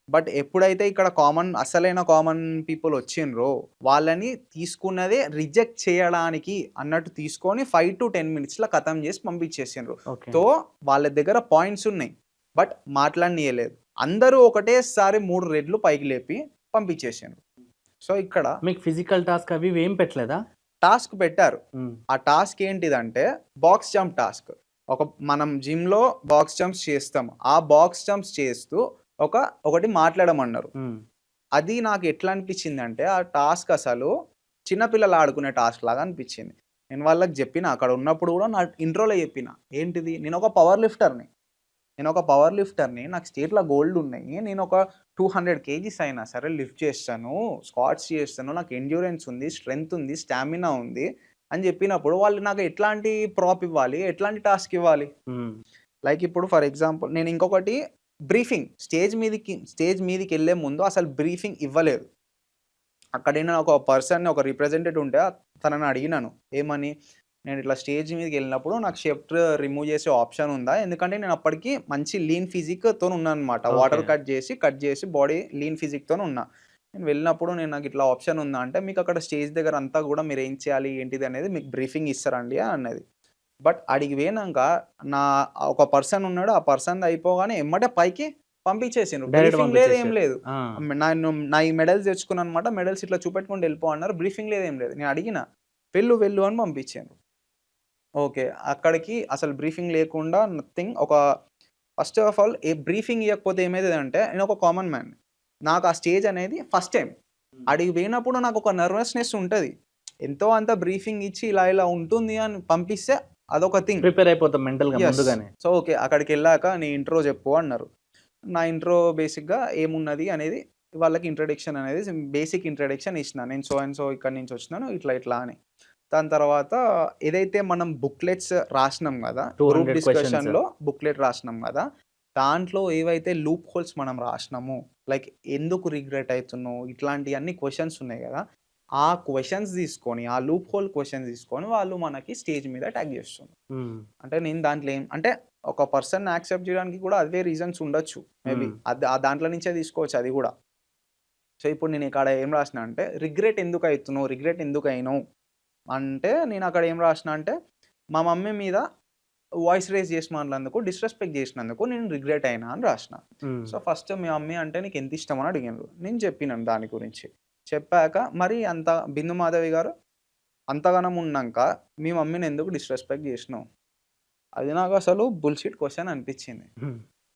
But ఎప్పుడైతే ఇక్కడ అసలైన కామన్ పీపుల్ వచ్చిండ్రో, వాళ్ళని తీసుకున్నదే రిజెక్ట్ చేయడానికి అన్నట్టు తీసుకొని 5-10 మినిట్స్‌ల ఖతం చేసి పంపించేసిండ్రు. ఓకే. తో వాళ్ళ దగ్గర పాయింట్స్ ఉన్నాయి. బట్ మాట్లాడనీయలేదు. అందరూ ఒకటేసారి 3 రెట్లు పైకి లేపి పంపించేసిండ్రు. సో, ఇక్కడ మీకు ఫిజికల్ టాస్క్ అవి ఇవి ఏం పెట్టలేదా? టాస్క్ పెట్టారు. హ్మ్. ఆ టాస్క్ ఏంటిదంటే బాక్స్ జంప్ టాస్క్. మనం జిమ్‌లో బాక్స్ జంప్స్ చేస్తాం. ఆ బాక్స్ జంప్స్ చేస్తూ ఒకటి మాట్లాడమన్నారు. హ్మ్. అది నాకు ఎట్లా అనిపించిందంటే, ఆ టాస్క్ అసలు చిన్న పిల్లలు ఆడుకునే టాస్క్ లాగా అనిపించింది. నేను వాళ్ళకి జెప్పిన అక్కడ ఉన్నప్పుడు గూడా నా ఇంట్రోలో జెప్పిన. ఏంటిది నేనొక పవర్ లిఫ్టర్‌ని. నాకు స్టేట్‌లో గోల్డ్ ఉన్నాయి. నేనొక 200 కేజీస్ అయినా సరే లిఫ్ట్ చేస్తాను. స్క్వాట్స్ చేస్తాను. నాకు ఎండ్యూరెన్స్ ఉంది. స్ట్రెంగ్త్ ఉంది. స్టామినా ఉంది. అని జెప్పినప్పుడు వాళ్ళు నాకు ఎట్లాంటి ప్రాప్ ఇవ్వాలి? ఎట్లాంటి టాస్క్ ఇవ్వాలి? హ్మ్. లైక్ ఇప్పుడు ఫర్ ఎగ్జాంపుల్ నేను ఇంకొకటి బ్రీఫింగ్ స్టేజ్ మీదికెళ్ళే ముందు అసలు బ్రీఫింగ్ ఇవ్వలేదు. అక్కడ నేను ఒక రిప్రజెంటేటివ్ ఉంటే తనని అడిగినాను. ఏమని? నేను ఇట్లా స్టేజ్ మీదకెళ్ళినప్పుడు నాకు షర్ట్ రిమూవ్ చేసే ఆప్షన్ ఉందా? ఎందుకంటే నేను అప్పటికి మంచి లీన్ ఫిజిక్‌తోని ఉన్నానన్నమాట. ఓకే. వాటర్ కట్ చేసి బాడీ లీన్ ఫిజిక్‌తోని ఉన్నా. నేను వెళ్ళినప్పుడు నాకు ఇట్లా ఆప్షన్ ఉందా అంటే, మీకు అక్కడ స్టేజ్ దగ్గర అంతా కూడా మీరేం చేయాలి? ఏంటిది అనేది మీకు బ్రీఫింగ్ ఇస్తారండి అన్నది. బట్ ఆడికి పోయినంక నా ఒక పర్సన్ ఉన్నాడు. ఆ పర్సన్‌ది అయిపోగానే ఎమ్మటే పైకి పంపించేసిండ్రు. డైరెక్ట్ బ్రీఫింగ్ లేదు, ఏం పంపించేసారు. లేదు. ఆ! నా ఈ మెడల్స్ తెచ్చుకున్నానన్నమాట. మెడల్స్ ఇట్లా చూపెట్టుకుంటూ వెళ్ళిపో అన్నారు. బ్రీఫింగ్ లేదు, ఏం లేదు. నేను అడిగిన, వెళ్ళు అని పంపించిండ్రు. ఓకే. అక్కడికి అసలు బ్రీఫింగ్ లేకుండా nothing. First of all briefing ఇయ్యకపోతే ఏమైతదంటే, నేనొక కామన్ మ్యాన్‌ని. నాకు ఆ స్టేజ్ అనేది ఫస్ట్ టైమ్. ఆడికి పోయినప్పుడు నాకొక నెర్వస్‌నెస్ ఉంటది. ఎంతో అంత బ్రీఫింగ్ ఇచ్చి ఇలా ఉంటుంది అని పంపిస్తే అదొక థింగ్. ప్రిపేర్ అయిపోతాం మెంటల్‌గా యెస్. ముందుగానే. So, okay. అక్కడికెళ్ళాక నీ ఇంట్రో జెప్పు అన్నారు. నా ఇంట్రో బేసిక్‌గా ఏమున్నది అనేది వాళ్ళకి ఇంట్రడక్షన్ అనేది బేసిక్ ఇంట్రడక్షన్ ఇచ్చినా. నేను సో అండ్ సో ఇక్కడి నుంచి వచ్చినాను. ఇట్లా అని. దాని తర్వాత ఏదైతే మనం బుక్లెట్స్ రాసినాం గదా! Group 200 questions. డిస్కషన్‌లో బుక్లెట్ రాసినాం గదా! దాంట్లో ఏవైతే లూప్ హోల్స్ మనం రాసినామో, లైక్ ఎందుకు రిగ్రెట్ అయితున్నావు? ఇట్లాంటియన్ని క్వెషన్స్ ఉన్నాయి గదా! ఆ క్వెషన్స్ తీసుకొని, ఆ లూప్ హోల్ క్వెషన్స్ తీసుకొని వాళ్ళు మనకి స్టేజ్ మీద అటాక్ జేస్తున్నారు. హ్మ్. అంటే నేను దాంట్లో అంటే ఒక పర్సన్‌ని యాక్సెప్ట్ జేయడానికి కూడా అవే రీజన్స్ ఉండొచ్చు. మేబీ. హ్మ్. దాంట్లో నుంచే తీసుకోవచ్చు అది గూడా. సో, ఇప్పుడు నేను ఇక్కడ ఏం రాసినా అంటే, రిగ్రెట్ ఎందుకయినవు? అంటే నేనక్కడ ఏం రాసినా అంటే, మా మమ్మీ మీద వాయిస్ రైజ్ చేసి మాట్లాడినందుకు, డిస్‌రెస్పెక్ట్ చేసినందుకు నేను రిగ్రెట్ అయినా అని రాసినా. హ్మ్. సో, ఫస్ట్ మీ మమ్మీ అంటే నీకెంత ఇష్టమని అడిగిండ్రు. నేను చెప్పినాను దాని గురించి. చెప్పాక మరి అంత బిందు మాధవి గారు అంతగనం ఉన్నంక మీ మమ్మీని ఎందుకు డిస్‌రెస్పెక్ట్ చేసినావు? అది నాకసలు బుల్‌షిట్ క్వెషన్ అనిపిచ్చింది. హ్మ్.